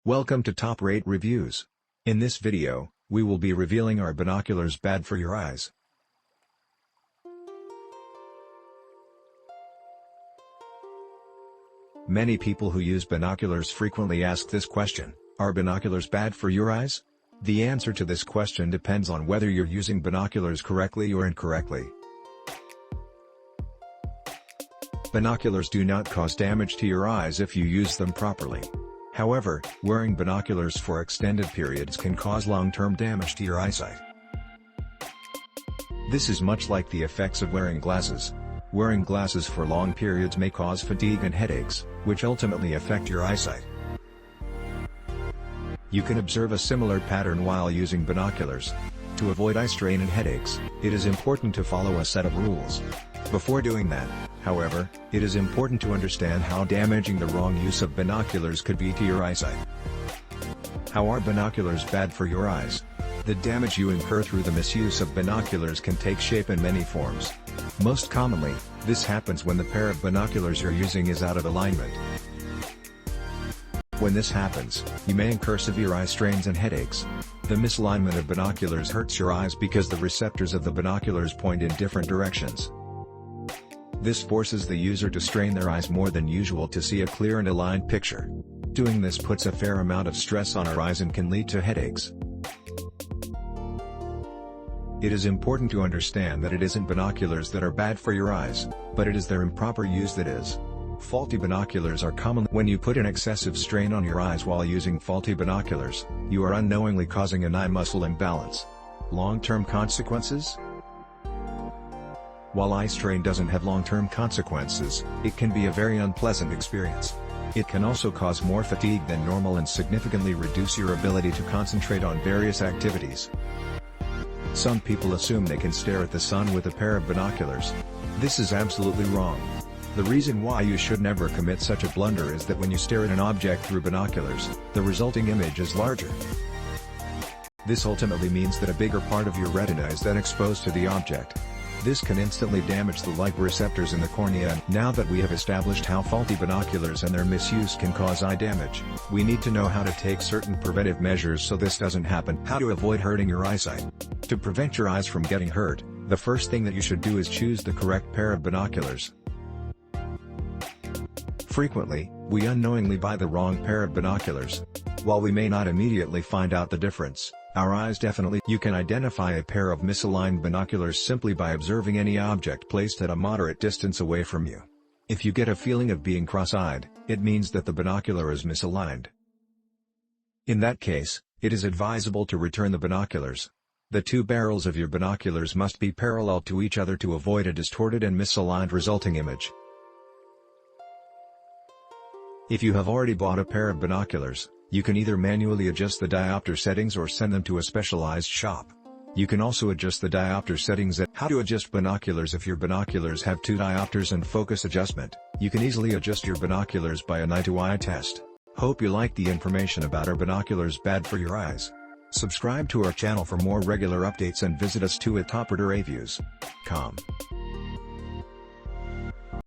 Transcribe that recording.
Welcome to Top Rate Reviews. In this video, we will be revealing our binoculars bad for your eyes. Many people who use binoculars frequently ask this question: are binoculars bad for your eyes? The answer to this question depends on whether you're using binoculars correctly or incorrectly. Binoculars do not cause damage to your eyes if you use them properly. However, wearing binoculars for extended periods can cause long-term damage to your eyesight. This is much like the effects of wearing glasses. Wearing glasses for long periods may cause fatigue and headaches, which ultimately affect your eyesight. You can observe a similar pattern while using binoculars. To avoid eye strain and headaches, it is important to follow a set of rules. Before doing that, however, it is important to understand how damaging the wrong use of binoculars could be to your eyesight. How are binoculars bad for your eyes? The damage you incur through the misuse of binoculars can take shape in many forms. Most commonly, this happens when the pair of binoculars you're using is out of alignment. When this happens, you may incur severe eye strains and headaches. The misalignment of binoculars hurts your eyes because the receptors of the binoculars point in different directions. This forces the user to strain their eyes more than usual to see a clear and aligned picture. Doing this puts a fair amount of stress on our eyes and can lead to headaches. It is important to understand that it isn't binoculars that are bad for your eyes, but it is their improper use that is. Faulty binoculars are common. When you put an excessive strain on your eyes while using faulty binoculars, you are unknowingly causing an eye muscle imbalance. Long-term consequences? While eye strain doesn't have long-term consequences, it can be a very unpleasant experience. It can also cause more fatigue than normal and significantly reduce your ability to concentrate on various activities. Some people assume they can stare at the sun with a pair of binoculars. This is absolutely wrong. The reason why you should never commit such a blunder is that when you stare at an object through binoculars, the resulting image is larger. This ultimately means that a bigger part of your retina is then exposed to the object. This can instantly damage the light receptors in the cornea. Now that we have established how faulty binoculars and their misuse can cause eye damage, we need to know how to take certain preventive measures so this doesn't happen. How to avoid hurting your eyesight. To prevent your eyes from getting hurt, the first thing that you should do is choose the correct pair of binoculars. Frequently, we unknowingly buy the wrong pair of binoculars. While we may not immediately find out the difference, our eyes definitely. You can identify a pair of misaligned binoculars simply by observing any object placed at a moderate distance away from you. If you get a feeling of being cross-eyed, it means that the binocular is misaligned. In that case, it is advisable to return the binoculars. The two barrels of your binoculars must be parallel to each other to avoid a distorted and misaligned resulting image. If you have already bought a pair of binoculars, you can either manually adjust the diopter settings or send them to a specialized shop. You can also adjust the diopter settings at. How to adjust binoculars. If your binoculars have two diopters and focus adjustment, you can easily adjust your binoculars by an eye-to-eye test. Hope you liked the information about our binoculars bad for your eyes. Subscribe to our channel for more regular updates and visit us too at topratereviews.com.